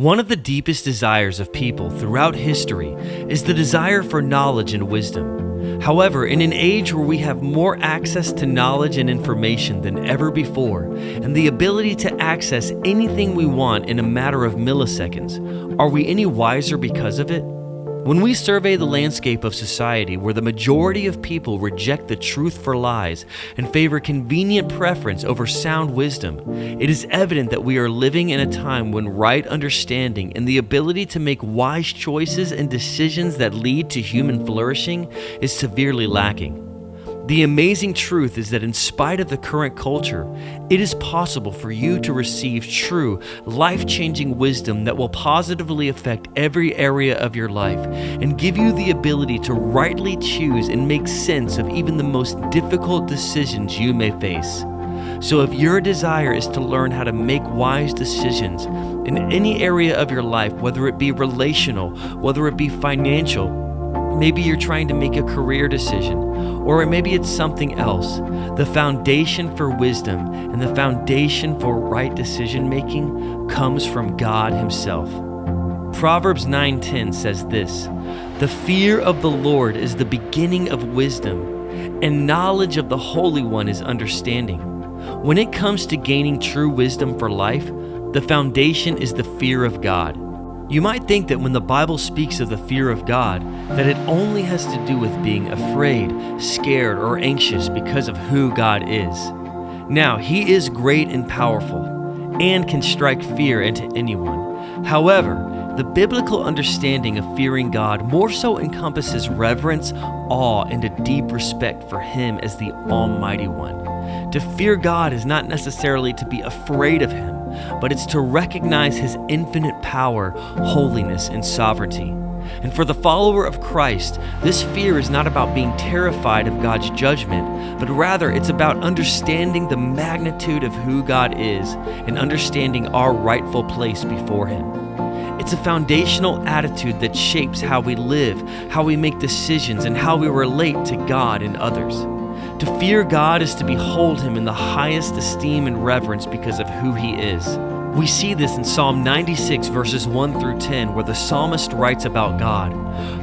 One of the deepest desires of people throughout history is the desire for knowledge and wisdom. However, in an age where we have more access to knowledge and information than ever before, and the ability to access anything we want in a matter of milliseconds, are we any wiser because of it? When we survey the landscape of society where the majority of people reject the truth for lies and favor convenient preference over sound wisdom, it is evident that we are living in a time when right understanding and the ability to make wise choices and decisions that lead to human flourishing is severely lacking. The amazing truth is that in spite of the current culture, it is possible for you to receive true, life-changing wisdom that will positively affect every area of your life and give you the ability to rightly choose and make sense of even the most difficult decisions you may face. So if your desire is to learn how to make wise decisions in any area of your life, whether it be relational, whether it be financial, maybe you're trying to make a career decision, or maybe it's something else. The foundation for wisdom and the foundation for right decision making comes from God Himself. Proverbs 9:10 says this: "The fear of the Lord is the beginning of wisdom, and knowledge of the Holy One is understanding." When it comes to gaining true wisdom for life, the foundation is the fear of God. You might think that when the Bible speaks of the fear of God, that it only has to do with being afraid, scared, or anxious because of who God is. Now, He is great and powerful, and can strike fear into anyone. However, the biblical understanding of fearing God more so encompasses reverence, awe, and a deep respect for Him as the Almighty One. To fear God is not necessarily to be afraid of Him, but it's to recognize His infinite power, holiness, and sovereignty. And for the follower of Christ, this fear is not about being terrified of God's judgment, but rather it's about understanding the magnitude of who God is and understanding our rightful place before Him. It's a foundational attitude that shapes how we live, how we make decisions, and how we relate to God and others. To fear God is to behold Him in the highest esteem and reverence because of who He is. We see this in Psalm 96 verses 1 through 10, where the psalmist writes about God: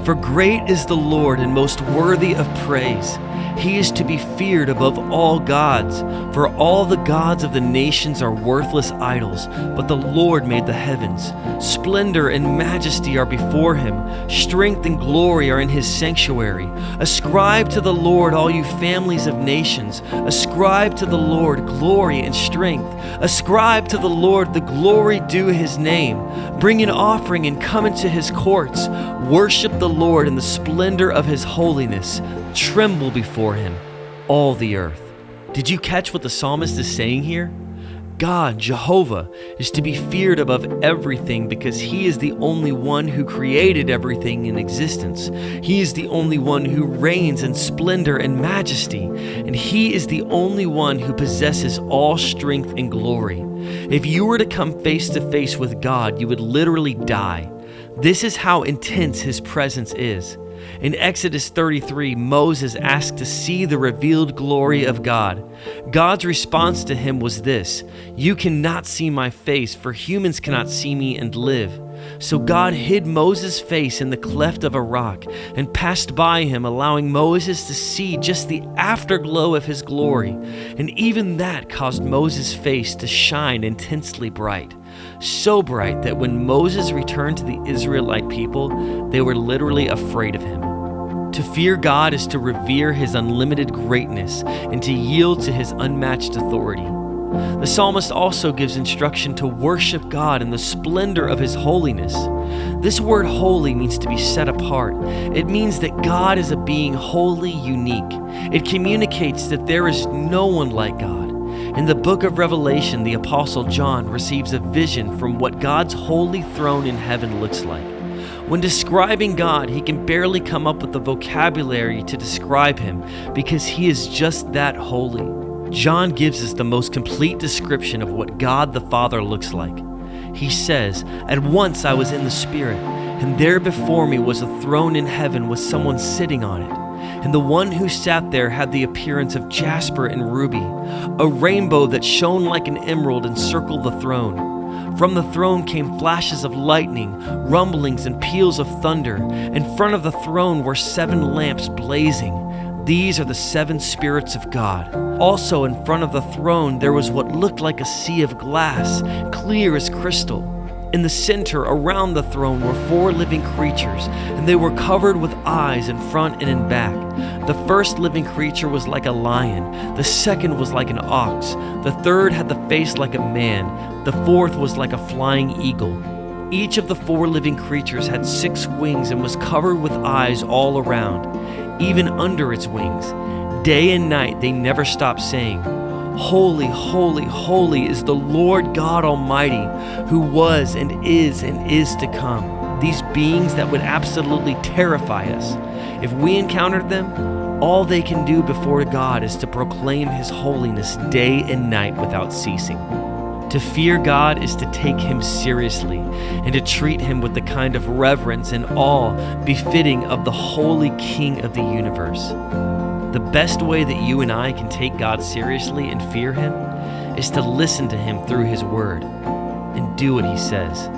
"For great is the Lord and most worthy of praise. He is to be feared above all gods. For all the gods of the nations are worthless idols, but the Lord made the heavens. Splendor and majesty are before Him. Strength and glory are in His sanctuary. Ascribe to the Lord, all you families of nations. Ascribe to the Lord glory and strength. Ascribe to the Lord the glory due His name. Bring an offering and come into His courts. Worship the Lord in the splendor of His holiness. Tremble before Him, all the earth." Did you catch what the psalmist is saying here? God, Jehovah, is to be feared above everything because He is the only one who created everything in existence. He is the only one who reigns in splendor and majesty, and He is the only one who possesses all strength and glory. If you were to come face to face with God, you would literally die. This is how intense His presence is. In Exodus 33, Moses asked to see the revealed glory of God. God's response to him was this: "You cannot see my face, for humans cannot see me and live." So God hid Moses' face in the cleft of a rock and passed by him, allowing Moses to see just the afterglow of His glory. And even that caused Moses' face to shine intensely bright. So bright that when Moses returned to the Israelite people, they were literally afraid of him. To fear God is to revere His unlimited greatness and to yield to His unmatched authority. The psalmist also gives instruction to worship God in the splendor of His holiness. This word holy means to be set apart. It means that God is a being wholly unique. It communicates that there is no one like God. In the book of Revelation, the Apostle John receives a vision from what God's holy throne in heaven looks like. When describing God, he can barely come up with the vocabulary to describe Him because He is just that holy. John gives us the most complete description of what God the Father looks like. He says, "At once I was in the Spirit, and there before me was a throne in heaven with someone sitting on it. And the one who sat there had the appearance of jasper and ruby. A rainbow that shone like an emerald encircled the throne. From the throne came flashes of lightning, rumblings, and peals of thunder. In front of the throne were 7 lamps blazing. These are the 7 spirits of God. Also in front of the throne there was what looked like a sea of glass, clear as crystal. In the center, around the throne, were 4 living creatures, and they were covered with eyes in front and in back. The first living creature was like a lion, the second was like an ox, the third had the face like a man, the fourth was like a flying eagle. Each of the 4 living creatures had 6 wings and was covered with eyes all around, even under its wings. Day and night they never stopped saying, "Holy, holy, holy is the Lord God Almighty, who was and is to come." These beings that would absolutely terrify us. If we encountered them, all they can do before God is to proclaim His holiness day and night without ceasing. To fear God is to take Him seriously and to treat Him with the kind of reverence and awe befitting of the holy King of the universe. The best way that you and I can take God seriously and fear Him is to listen to Him through His Word and do what He says.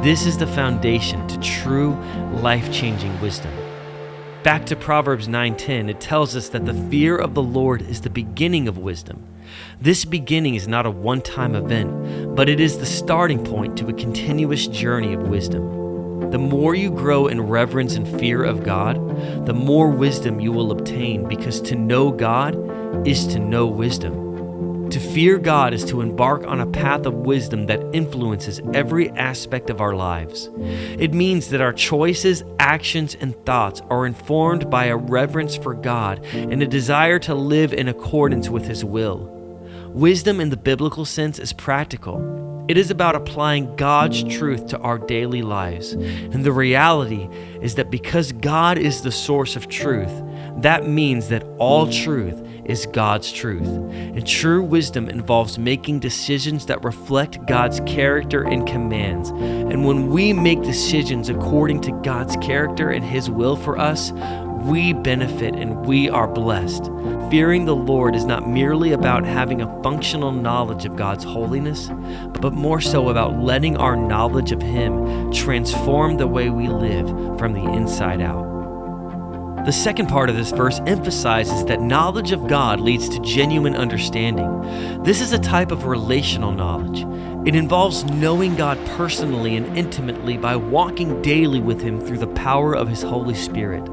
This is the foundation to true, life-changing wisdom. Back to Proverbs 9:10, it tells us that the fear of the Lord is the beginning of wisdom. This beginning is not a one-time event, but it is the starting point to a continuous journey of wisdom. The more you grow in reverence and fear of God, the more wisdom you will obtain, because to know God is to know wisdom. To fear God is to embark on a path of wisdom that influences every aspect of our lives. It means that our choices, actions, and thoughts are informed by a reverence for God and a desire to live in accordance with His will. Wisdom in the biblical sense is practical. It is about applying God's truth to our daily lives. And the reality is that because God is the source of truth, that means that all truth is God's truth. And true wisdom involves making decisions that reflect God's character and commands. And when we make decisions according to God's character and His will for us, we benefit and we are blessed. Fearing the Lord is not merely about having a functional knowledge of God's holiness, but more so about letting our knowledge of Him transform the way we live from the inside out. The second part of this verse emphasizes that knowledge of God leads to genuine understanding. This is a type of relational knowledge. It involves knowing God personally and intimately by walking daily with Him through the power of His Holy Spirit.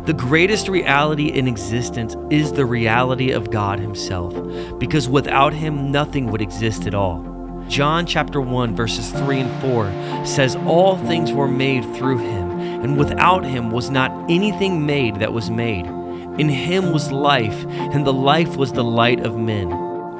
The greatest reality in existence is the reality of God Himself, because without Him, nothing would exist at all. John chapter 1 verses 3 and 4 says, "All things were made through Him, and without Him was not anything made that was made. In Him was life, and the life was the light of men."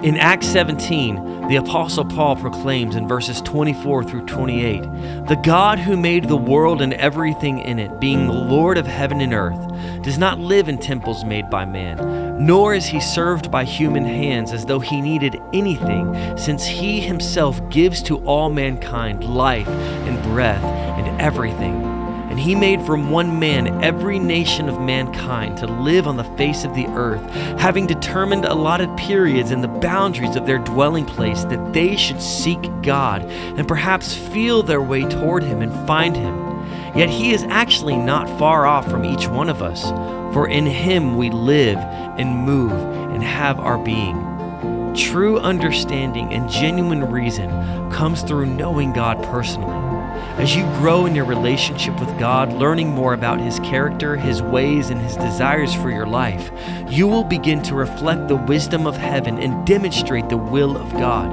In Acts 17, the Apostle Paul proclaims in verses 24 through 28, "The God who made the world and everything in it, being the Lord of heaven and earth, does not live in temples made by man, nor is He served by human hands as though He needed anything, since He Himself gives to all mankind life and breath and everything. And He made from one man every nation of mankind to live on the face of the earth, having determined allotted periods and the boundaries of their dwelling place, that they should seek God and perhaps feel their way toward Him and find Him. Yet He is actually not far off from each one of us, for in Him we live and move and have our being." True understanding and genuine reason comes through knowing God personally. As you grow in your relationship with God, learning more about His character, His ways, and His desires for your life, you will begin to reflect the wisdom of heaven and demonstrate the will of God.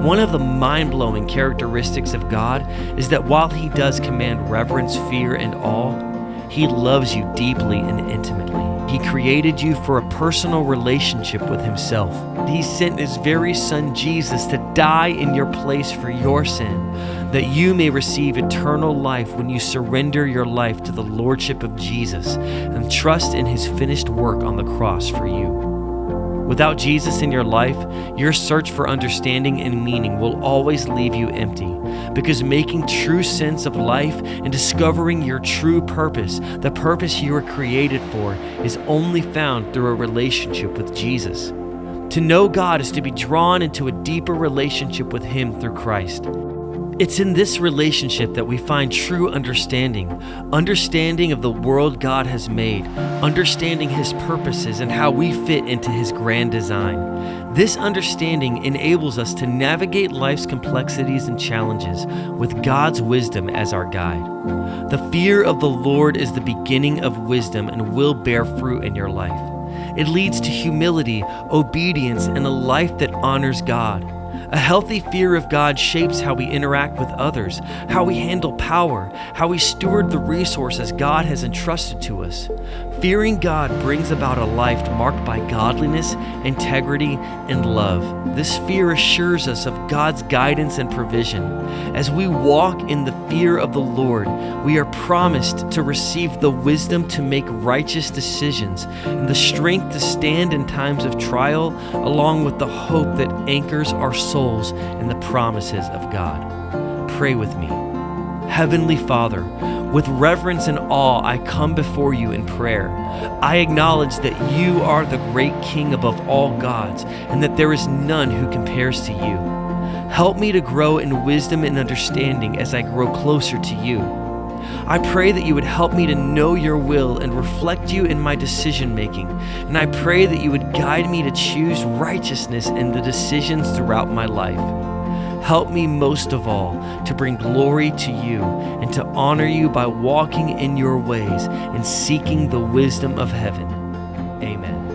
One of the mind-blowing characteristics of God is that while He does command reverence, fear, and awe, He loves you deeply and intimately. He created you for a personal relationship with Himself. He sent His very Son Jesus to die in your place for your sin, that you may receive eternal life when you surrender your life to the Lordship of Jesus and trust in His finished work on the cross for you. Without Jesus in your life, your search for understanding and meaning will always leave you empty, because making true sense of life and discovering your true purpose, the purpose you were created for, is only found through a relationship with Jesus. To know God is to be drawn into a deeper relationship with Him through Christ. It's in this relationship that we find true understanding of the world God has made, understanding His purposes and how we fit into His grand design. This understanding enables us to navigate life's complexities and challenges with God's wisdom as our guide. The fear of the Lord is the beginning of wisdom and will bear fruit in your life. It leads to humility, obedience, and a life that honors God. A healthy fear of God shapes how we interact with others, how we handle power, how we steward the resources God has entrusted to us. Fearing God brings about a life marked by godliness, integrity, and love. This fear assures us of God's guidance and provision. As we walk in the fear of the Lord, we are promised to receive the wisdom to make righteous decisions and the strength to stand in times of trial, along with the hope that anchors our souls in the promises of God. Pray with me. Heavenly Father, with reverence and awe, I come before you in prayer. I acknowledge that you are the great King above all gods, and that there is none who compares to you. Help me to grow in wisdom and understanding as I grow closer to you. I pray that you would help me to know your will and reflect you in my decision making. And I pray that you would guide me to choose righteousness in the decisions throughout my life. Help me most of all to bring glory to you and to honor you by walking in your ways and seeking the wisdom of heaven. Amen.